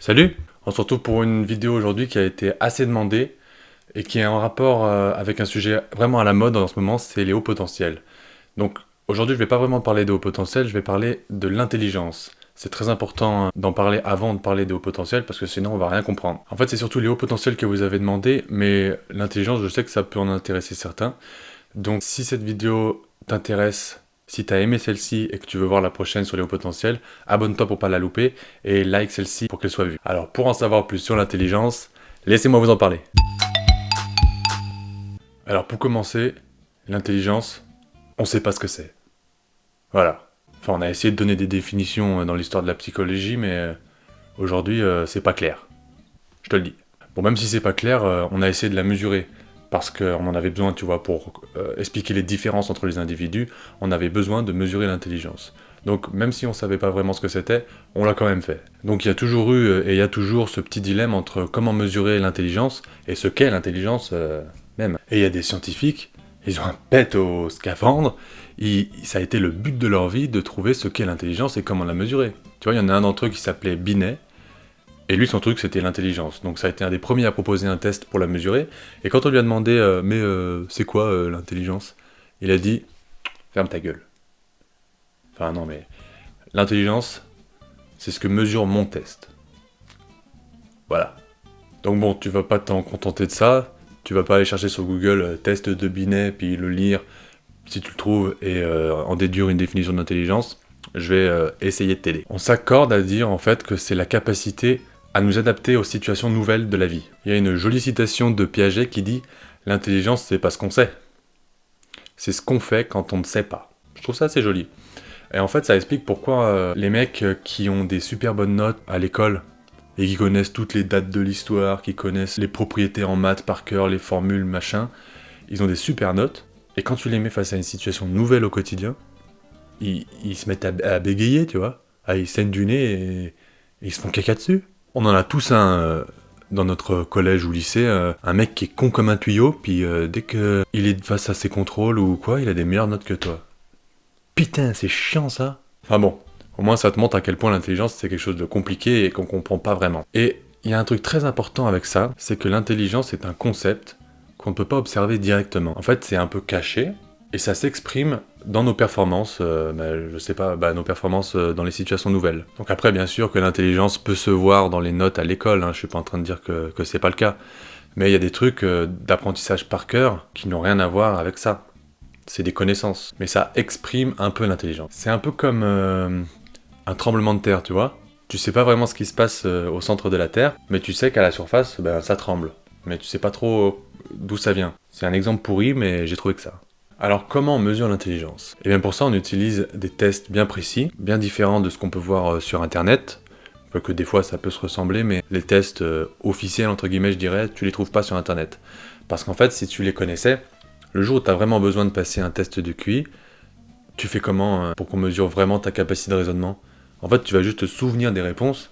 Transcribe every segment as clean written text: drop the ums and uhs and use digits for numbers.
Salut! On se retrouve pour une vidéo aujourd'hui qui a été assez demandée et qui est en rapport avec un sujet vraiment à la mode en ce moment, c'est les hauts potentiels. Donc aujourd'hui je vais pas vraiment parler des hauts potentiels, je vais parler de l'intelligence. C'est très important d'en parler avant de parler des hauts potentiels parce que sinon on va rien comprendre. En fait c'est surtout les hauts potentiels que vous avez demandé, mais l'intelligence je sais que ça peut en intéresser certains. Donc si cette vidéo t'intéresse, si tu as aimé celle-ci et que tu veux voir la prochaine sur les hauts potentiels, abonne-toi pour pas la louper et like celle-ci pour qu'elle soit vue. Alors pour en savoir plus sur l'intelligence, laissez-moi vous en parler. Alors pour commencer, l'intelligence, on sait pas ce que c'est. Voilà. Enfin on a essayé de donner des définitions dans l'histoire de la psychologie, mais aujourd'hui c'est pas clair. Je te le dis. Bon, même si c'est pas clair, on a essayé de la mesurer. Parce qu'on en avait besoin, tu vois, pour expliquer les différences entre les individus, on avait besoin de mesurer l'intelligence. Donc même si on savait pas vraiment ce que c'était, on l'a quand même fait. Donc il y a toujours eu, et il y a toujours ce petit dilemme entre comment mesurer l'intelligence et ce qu'est l'intelligence même. Et il y a des scientifiques, ils ont un pet au scaphandre, ça a été le but de leur vie de trouver ce qu'est l'intelligence et comment la mesurer. Tu vois, il y en a un d'entre eux qui s'appelait Binet, et lui, son truc, c'était l'intelligence. Donc ça a été un des premiers à proposer un test pour la mesurer. Et quand on lui a demandé c'est quoi l'intelligence ? Il a dit ferme ta gueule. Enfin non, mais l'intelligence, c'est ce que mesure mon test. Voilà. Donc bon, tu vas pas t'en contenter de ça. Tu vas pas aller chercher sur Google test de Binet, puis le lire, si tu le trouves, et en déduire une définition d'intelligence. Je vais essayer de t'aider. On s'accorde à dire en fait que c'est la capacité à nous adapter aux situations nouvelles de la vie. Il y a une jolie citation de Piaget qui dit « L'intelligence, c'est pas ce qu'on sait. C'est ce qu'on fait quand on ne sait pas. » Je trouve ça assez joli. Et en fait, ça explique pourquoi les mecs qui ont des super bonnes notes à l'école et qui connaissent toutes les dates de l'histoire, qui connaissent les propriétés en maths par cœur, les formules, machin, ils ont des super notes. Et quand tu les mets face à une situation nouvelle au quotidien, ils se mettent à bégayer, tu vois. Ils saignent du nez et ils se font caca dessus. On en a tous un dans notre collège ou lycée, un mec qui est con comme un tuyau, puis dès qu'il est face à ses contrôles ou quoi, il a des meilleures notes que toi. Putain, c'est chiant ça. Enfin bon, au moins ça te montre à quel point l'intelligence c'est quelque chose de compliqué et qu'on comprend pas vraiment. Et il y a un truc très important avec ça, c'est que l'intelligence est un concept qu'on ne peut pas observer directement. En fait, c'est un peu caché, et ça s'exprime dans nos performances, je sais pas, nos performances dans les situations nouvelles. Donc après, bien sûr que l'intelligence peut se voir dans les notes à l'école, je suis pas en train de dire que c'est pas le cas. Mais il y a des trucs d'apprentissage par cœur qui n'ont rien à voir avec ça. C'est des connaissances. Mais ça exprime un peu l'intelligence. C'est un peu comme un tremblement de terre, tu vois. Tu sais pas vraiment ce qui se passe au centre de la Terre, mais tu sais qu'à la surface, ça tremble. Mais tu sais pas trop d'où ça vient. C'est un exemple pourri, mais j'ai trouvé que ça. Alors comment on mesure l'intelligence ? Et bien pour ça on utilise des tests bien précis, bien différents de ce qu'on peut voir sur internet, que des fois ça peut se ressembler, mais les tests officiels entre guillemets je dirais, tu les trouves pas sur internet. Parce qu'en fait si tu les connaissais, le jour où tu as vraiment besoin de passer un test de QI, tu fais comment pour qu'on mesure vraiment ta capacité de raisonnement ? En fait tu vas juste te souvenir des réponses,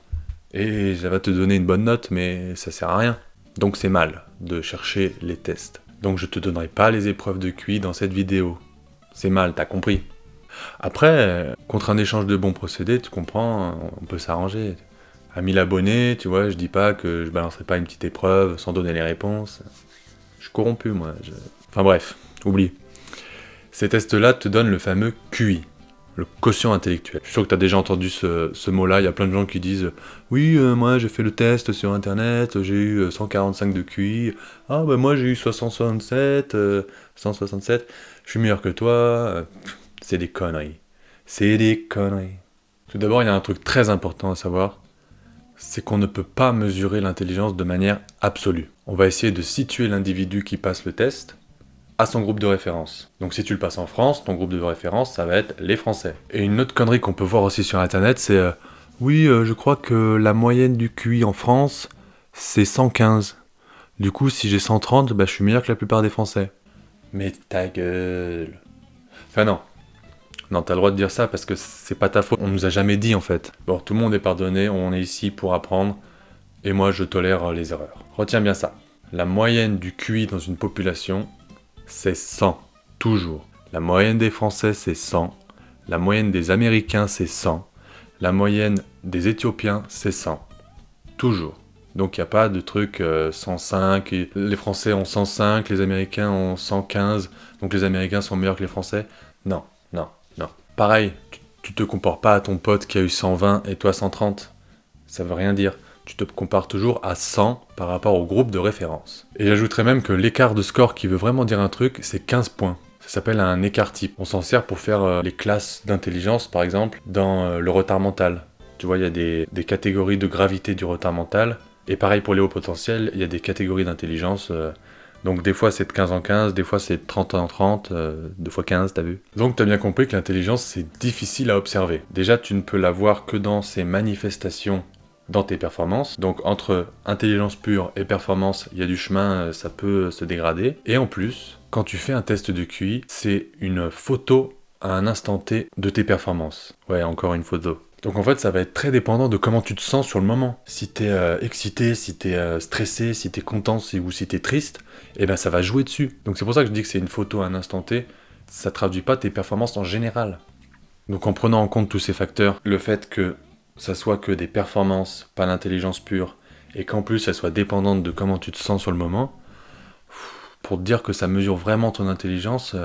et ça va te donner une bonne note, mais ça sert à rien. Donc c'est mal de chercher les tests. Donc je te donnerai pas les épreuves de QI dans cette vidéo. C'est mal, t'as compris. Après, contre un échange de bons procédés, tu comprends, on peut s'arranger. À 1000 abonnés, tu vois, je dis pas que je balancerai pas une petite épreuve sans donner les réponses. Je suis corrompu, moi. Enfin bref, oublie. Ces tests-là te donnent le fameux QI, le quotient intellectuel. Je suis sûr que tu as déjà entendu ce mot-là, il y a plein de gens qui disent « Oui, moi j'ai fait le test sur internet, j'ai eu 145 de QI, ah moi j'ai eu 167, 167, je suis meilleur que toi. » C'est des conneries. C'est des conneries. Tout d'abord, il y a un truc très important à savoir, c'est qu'on ne peut pas mesurer l'intelligence de manière absolue. On va essayer de situer l'individu qui passe le test à son groupe de référence. Donc si tu le passes en France, ton groupe de référence, ça va être les Français. Et une autre connerie qu'on peut voir aussi sur internet, c'est oui, je crois que la moyenne du QI en France, c'est 115. Du coup, si j'ai 130, je suis meilleur que la plupart des Français. Mais ta gueule. Enfin non. Non, t'as le droit de dire ça parce que c'est pas ta faute. On nous a jamais dit en fait. Bon, tout le monde est pardonné, on est ici pour apprendre, et moi je tolère les erreurs. Retiens bien ça. La moyenne du QI dans une population, c'est 100, toujours. La moyenne des Français, c'est 100. La moyenne des Américains, c'est 100. La moyenne des Éthiopiens, c'est 100. Toujours. Donc il n'y a pas de truc 105, et les Français ont 105, les Américains ont 115, donc les Américains sont meilleurs que les Français. Non, non, non. Pareil, tu te compares pas à ton pote qui a eu 120 et toi 130. Ça veut rien dire. Tu te compares toujours à 100 par rapport au groupe de référence. Et j'ajouterais même que l'écart de score qui veut vraiment dire un truc, c'est 15 points. Ça s'appelle un écart type. On s'en sert pour faire les classes d'intelligence, par exemple, dans le retard mental. Tu vois, il y a des catégories de gravité du retard mental. Et pareil pour les hauts potentiels, il y a des catégories d'intelligence. Donc des fois c'est de 15 en 15, des fois c'est de 30 en 30, 2 fois 15, t'as vu. Donc t'as bien compris que l'intelligence c'est difficile à observer. Déjà tu ne peux la voir que dans ses manifestations dans tes performances. Donc entre intelligence pure et performance, il y a du chemin, ça peut se dégrader. Et en plus, quand tu fais un test de QI, c'est une photo à un instant T de tes performances. Ouais, encore une photo. Donc en fait, ça va être très dépendant de comment tu te sens sur le moment. Si t'es excité, si t'es stressé, si t'es content ou si t'es triste, eh ben ça va jouer dessus. Donc c'est pour ça que je dis que c'est une photo à un instant T, ça traduit pas tes performances en général. Donc en prenant en compte tous ces facteurs, le fait que ça soit que des performances, pas l'intelligence pure, et qu'en plus ça soit dépendante de comment tu te sens sur le moment, pour te dire que ça mesure vraiment ton intelligence,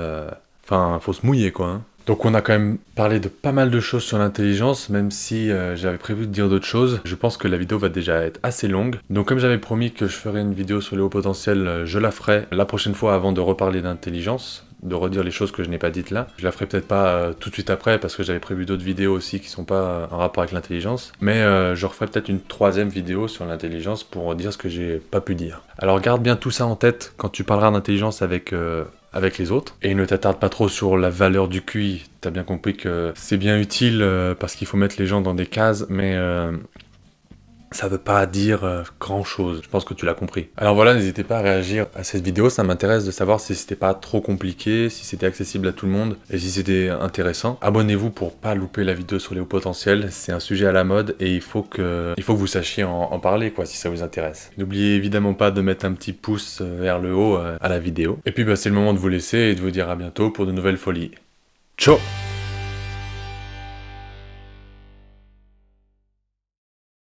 faut se mouiller quoi. Hein. Donc on a quand même parlé de pas mal de choses sur l'intelligence, même si j'avais prévu de dire d'autres choses. Je pense que la vidéo va déjà être assez longue. Donc comme j'avais promis que je ferais une vidéo sur les hauts potentiels, je la ferai la prochaine fois avant de reparler d'intelligence, de redire les choses que je n'ai pas dites là. Je la ferai peut-être pas tout de suite après, parce que j'avais prévu d'autres vidéos aussi qui sont pas en rapport avec l'intelligence. Mais je referai peut-être une troisième vidéo sur l'intelligence pour dire ce que j'ai pas pu dire. Alors garde bien tout ça en tête quand tu parleras d'intelligence avec les autres. Et ne t'attarde pas trop sur la valeur du QI. T'as bien compris que c'est bien utile parce qu'il faut mettre les gens dans des cases, mais ça veut pas dire grand chose. Je pense que tu l'as compris. Alors voilà, n'hésitez pas à réagir à cette vidéo. Ça m'intéresse de savoir si c'était pas trop compliqué, si c'était accessible à tout le monde et si c'était intéressant. Abonnez-vous pour pas louper la vidéo sur les hauts potentiels. C'est un sujet à la mode et il faut que vous sachiez en parler quoi, si ça vous intéresse. N'oubliez évidemment pas de mettre un petit pouce vers le haut à la vidéo. Et puis c'est le moment de vous laisser et de vous dire à bientôt pour de nouvelles folies. Ciao!